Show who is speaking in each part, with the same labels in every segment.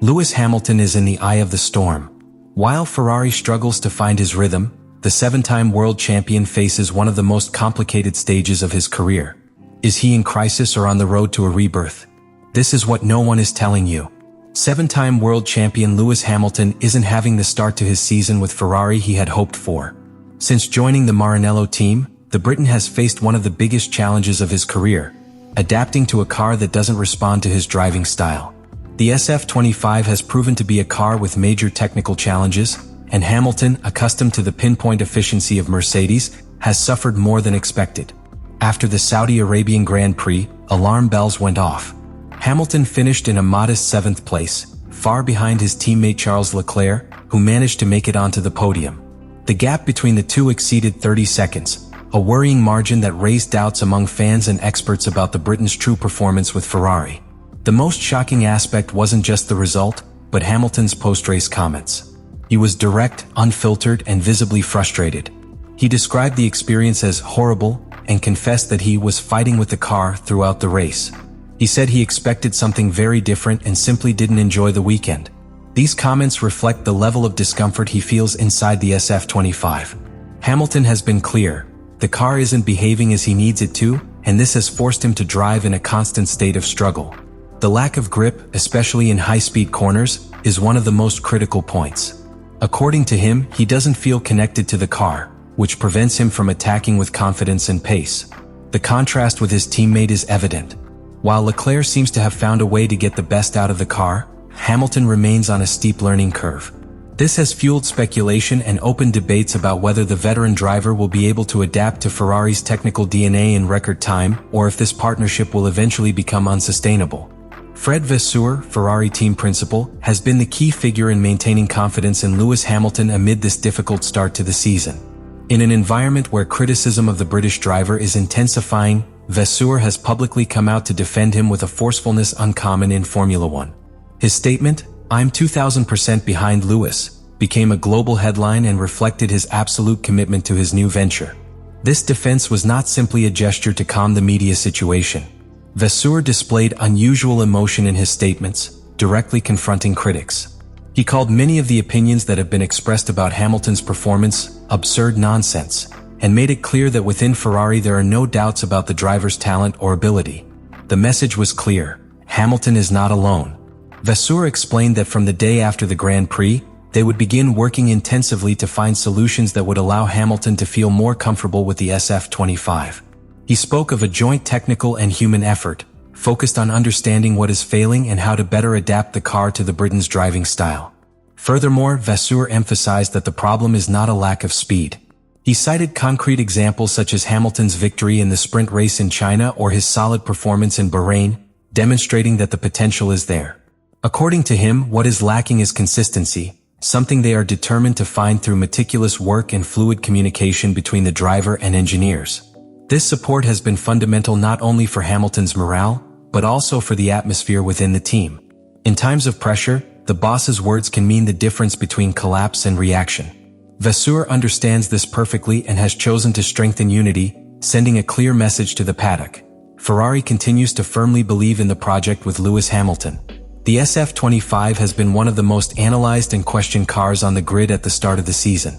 Speaker 1: Lewis Hamilton is in the eye of the storm. While Ferrari struggles to find his rhythm, the seven-time world champion faces one of the most complicated stages of his career. Is he in crisis or on the road to a rebirth? This is what no one is telling you. Seven-time world champion Lewis Hamilton isn't having the start to his season with Ferrari he had hoped for. Since joining the Maranello team, the Briton has faced one of the biggest challenges of his career, adapting to a car that doesn't respond to his driving style. The SF25 has proven to be a car with major technical challenges, and Hamilton, accustomed to the pinpoint efficiency of Mercedes, has suffered more than expected. After the Saudi Arabian Grand Prix, alarm bells went off. Hamilton finished in a modest 7th place, far behind his teammate Charles Leclerc, who managed to make it onto the podium. The gap between the two exceeded 30 seconds, a worrying margin that raised doubts among fans and experts about the Briton's true performance with Ferrari. The most shocking aspect wasn't just the result, but Hamilton's post-race comments. He was direct, unfiltered, and visibly frustrated. He described the experience as horrible and confessed that he was fighting with the car throughout the race. He said he expected something very different and simply didn't enjoy the weekend. These comments reflect the level of discomfort he feels inside the SF25. Hamilton has been clear. The car isn't behaving as he needs it to, and this has forced him to drive in a constant state of struggle. The lack of grip, especially in high-speed corners, is one of the most critical points. According to him, he doesn't feel connected to the car, which prevents him from attacking with confidence and pace. The contrast with his teammate is evident. While Leclerc seems to have found a way to get the best out of the car, Hamilton remains on a steep learning curve. This has fueled speculation and open debates about whether the veteran driver will be able to adapt to Ferrari's technical DNA in record time, or if this partnership will eventually become unsustainable. Fred Vasseur, Ferrari team principal, has been the key figure in maintaining confidence in Lewis Hamilton amid this difficult start to the season. In an environment where criticism of the British driver is intensifying, Vasseur has publicly come out to defend him with a forcefulness uncommon in Formula One. His statement, "I'm 2000% behind Lewis," became a global headline and reflected his absolute commitment to his new venture. This defense was not simply a gesture to calm the media situation. Vasseur displayed unusual emotion in his statements, directly confronting critics. He called many of the opinions that have been expressed about Hamilton's performance absurd nonsense, and made it clear that within Ferrari there are no doubts about the driver's talent or ability. The message was clear: Hamilton is not alone. Vasseur explained that from the day after the Grand Prix, they would begin working intensively to find solutions that would allow Hamilton to feel more comfortable with the SF25. He spoke of a joint technical and human effort, focused on understanding what is failing and how to better adapt the car to the Britain's driving style. Furthermore, Vasseur emphasized that the problem is not a lack of speed. He cited concrete examples such as Hamilton's victory in the sprint race in China or his solid performance in Bahrain, demonstrating that the potential is there. According to him, what is lacking is consistency, something they are determined to find through meticulous work and fluid communication between the driver and engineers. This support has been fundamental not only for Hamilton's morale, but also for the atmosphere within the team. In times of pressure, the boss's words can mean the difference between collapse and reaction. Vasseur understands this perfectly and has chosen to strengthen unity, sending a clear message to the paddock. Ferrari continues to firmly believe in the project with Lewis Hamilton. The SF25 has been one of the most analyzed and questioned cars on the grid at the start of the season.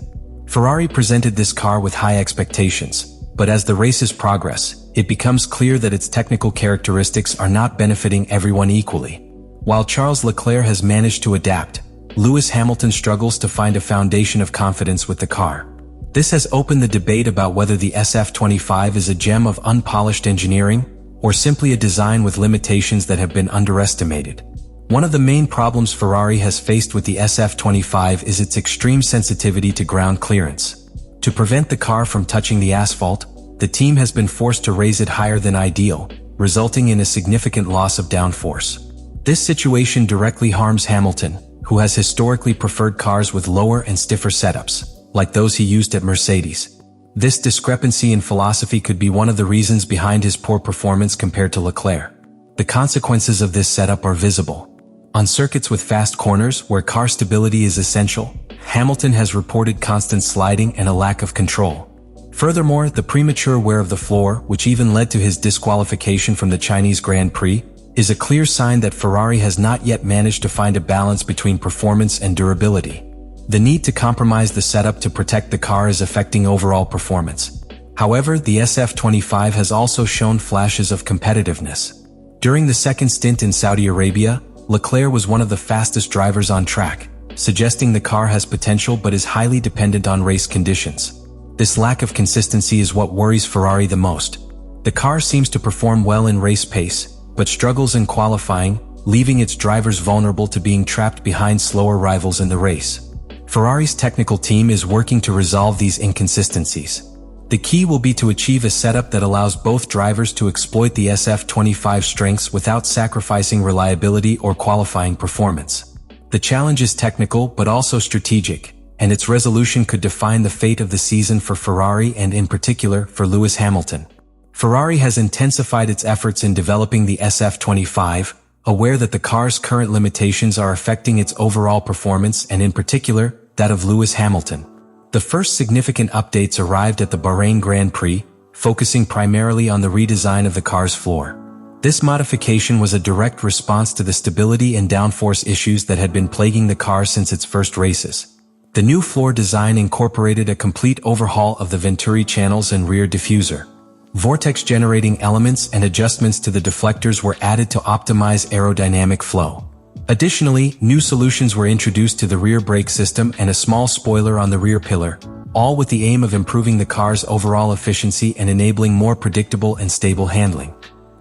Speaker 1: Ferrari presented this car with high expectations, but as the races progress, it becomes clear that its technical characteristics are not benefiting everyone equally. While Charles Leclerc has managed to adapt, Lewis Hamilton struggles to find a foundation of confidence with the car. This has opened the debate about whether the SF25 is a gem of unpolished engineering, or simply a design with limitations that have been underestimated. One of the main problems Ferrari has faced with the SF25 is its extreme sensitivity to ground clearance. To prevent the car from touching the asphalt, the team has been forced to raise it higher than ideal, resulting in a significant loss of downforce. This situation directly harms Hamilton, who has historically preferred cars with lower and stiffer setups, like those he used at Mercedes. This discrepancy in philosophy could be one of the reasons behind his poor performance compared to Leclerc. The consequences of this setup are visible. On circuits with fast corners, where car stability is essential, Hamilton has reported constant sliding and a lack of control. Furthermore, the premature wear of the floor, which even led to his disqualification from the Chinese Grand Prix, is a clear sign that Ferrari has not yet managed to find a balance between performance and durability. The need to compromise the setup to protect the car is affecting overall performance. However, the SF25 has also shown flashes of competitiveness. During the second stint in Saudi Arabia, Leclerc was one of the fastest drivers on track, suggesting the car has potential but is highly dependent on race conditions. This lack of consistency is what worries Ferrari the most. The car seems to perform well in race pace, but struggles in qualifying, leaving its drivers vulnerable to being trapped behind slower rivals in the race. Ferrari's technical team is working to resolve these inconsistencies. The key will be to achieve a setup that allows both drivers to exploit the SF25 strengths without sacrificing reliability or qualifying performance. The challenge is technical but also strategic, and its resolution could define the fate of the season for Ferrari and in particular for Lewis Hamilton. Ferrari has intensified its efforts in developing the SF25, aware that the car's current limitations are affecting its overall performance and in particular, that of Lewis Hamilton. The first significant updates arrived at the Bahrain Grand Prix, focusing primarily on the redesign of the car's floor. This modification was a direct response to the stability and downforce issues that had been plaguing the car since its first races. The new floor design incorporated a complete overhaul of the Venturi channels and rear diffuser. Vortex-generating elements and adjustments to the deflectors were added to optimize aerodynamic flow. Additionally, new solutions were introduced to the rear brake system and a small spoiler on the rear pillar, all with the aim of improving the car's overall efficiency and enabling more predictable and stable handling.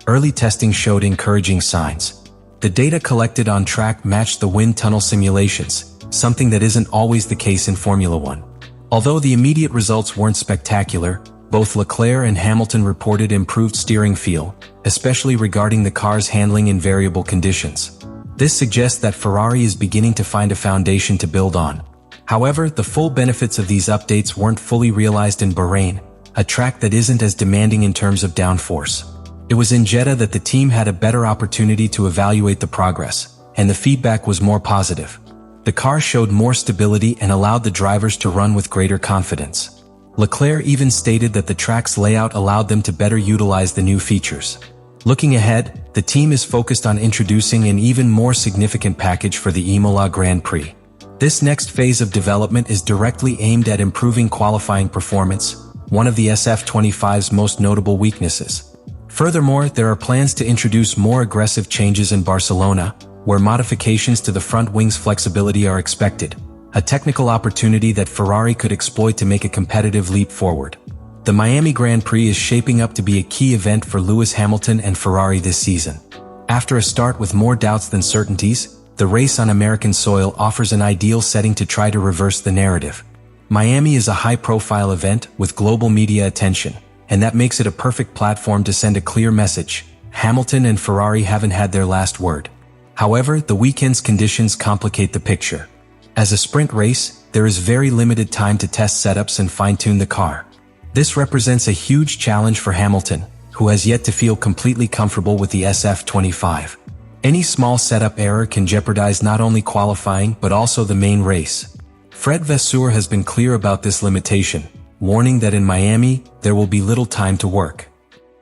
Speaker 1: Early testing showed encouraging signs. The data collected on track matched the wind tunnel simulations, something that isn't always the case in Formula One. Although the immediate results weren't spectacular, both Leclerc and Hamilton reported improved steering feel, especially regarding the car's handling in variable conditions. This suggests that Ferrari is beginning to find a foundation to build on. However, the full benefits of these updates weren't fully realized in Bahrain, a track that isn't as demanding in terms of downforce. It was in Jeddah that the team had a better opportunity to evaluate the progress, and the feedback was more positive. The car showed more stability and allowed the drivers to run with greater confidence. Leclerc even stated that the track's layout allowed them to better utilize the new features. Looking ahead, the team is focused on introducing an even more significant package for the Imola Grand Prix. This next phase of development is directly aimed at improving qualifying performance, one of the SF25's most notable weaknesses. Furthermore, there are plans to introduce more aggressive changes in Barcelona, where modifications to the front wing's flexibility are expected, a technical opportunity that Ferrari could exploit to make a competitive leap forward. The Miami Grand Prix is shaping up to be a key event for Lewis Hamilton and Ferrari this season. After a start with more doubts than certainties, the race on American soil offers an ideal setting to try to reverse the narrative. Miami is a high-profile event with global media attention, and that makes it a perfect platform to send a clear message. Hamilton and Ferrari haven't had their last word. However, the weekend's conditions complicate the picture. As a sprint race, there is very limited time to test setups and fine-tune the car. This represents a huge challenge for Hamilton, who has yet to feel completely comfortable with the SF25. Any small setup error can jeopardize not only qualifying but also the main race. Fred Vasseur has been clear about this limitation, warning that in Miami, there will be little time to work.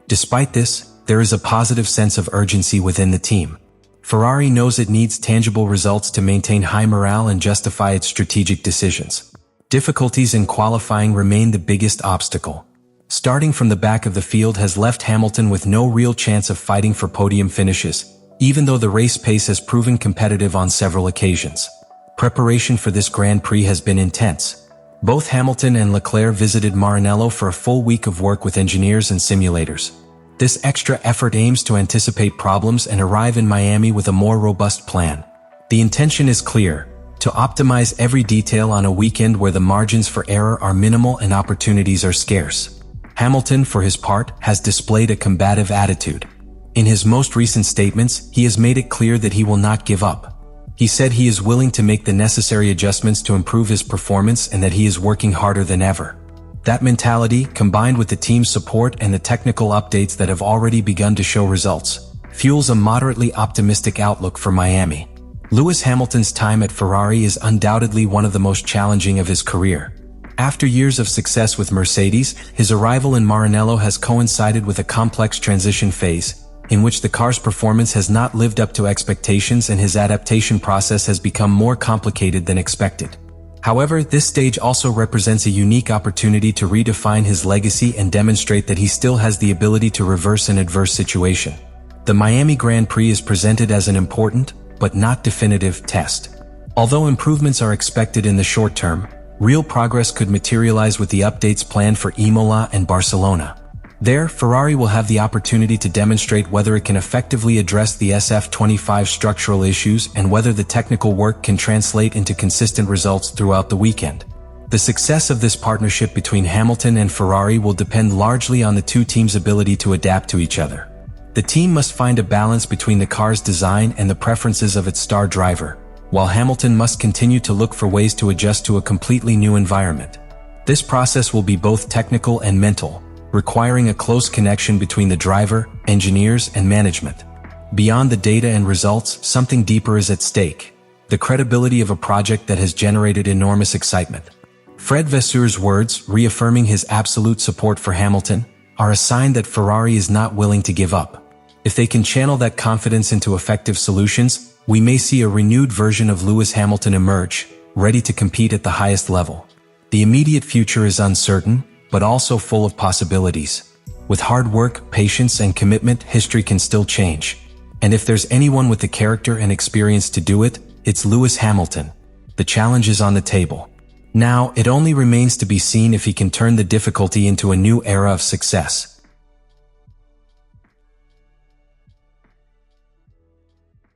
Speaker 1: Despite this, there is a positive sense of urgency within the team. Ferrari knows it needs tangible results to maintain high morale and justify its strategic decisions. Difficulties in qualifying remain the biggest obstacle. Starting from the back of the field has left Hamilton with no real chance of fighting for podium finishes, even though the race pace has proven competitive on several occasions. Preparation for this Grand Prix has been intense. Both Hamilton and Leclerc visited Maranello for a full week of work with engineers and simulators. This extra effort aims to anticipate problems and arrive in Miami with a more robust plan. The intention is clear: to optimize every detail on a weekend where the margins for error are minimal and opportunities are scarce. Hamilton, for his part, has displayed a combative attitude. In his most recent statements, he has made it clear that he will not give up. He said he is willing to make the necessary adjustments to improve his performance and that he is working harder than ever. That mentality, combined with the team's support and the technical updates that have already begun to show results, fuels a moderately optimistic outlook for Miami. Lewis Hamilton's time at Ferrari is undoubtedly one of the most challenging of his career. After years of success with Mercedes, his arrival in Maranello has coincided with a complex transition phase, in which the car's performance has not lived up to expectations and his adaptation process has become more complicated than expected. However, this stage also represents a unique opportunity to redefine his legacy and demonstrate that he still has the ability to reverse an adverse situation. The Miami Grand Prix is presented as an important, but not definitive, test. Although improvements are expected in the short term, real progress could materialize with the updates planned for Imola and Barcelona. There, Ferrari will have the opportunity to demonstrate whether it can effectively address the SF25 structural issues and whether the technical work can translate into consistent results throughout the weekend. The success of this partnership between Hamilton and Ferrari will depend largely on the two teams' ability to adapt to each other. The team must find a balance between the car's design and the preferences of its star driver, while Hamilton must continue to look for ways to adjust to a completely new environment. This process will be both technical and mental, requiring a close connection between the driver, engineers, and management. Beyond the data and results, something deeper is at stake: the credibility of a project that has generated enormous excitement. Fred Vasseur's words, reaffirming his absolute support for Hamilton, are a sign that Ferrari is not willing to give up. If they can channel that confidence into effective solutions, we may see a renewed version of Lewis Hamilton emerge, ready to compete at the highest level. The immediate future is uncertain, but also full of possibilities. With hard work, patience, and commitment, history can still change. And if there's anyone with the character and experience to do it, it's Lewis Hamilton. The challenge is on the table. Now, it only remains to be seen if he can turn the difficulty into a new era of success.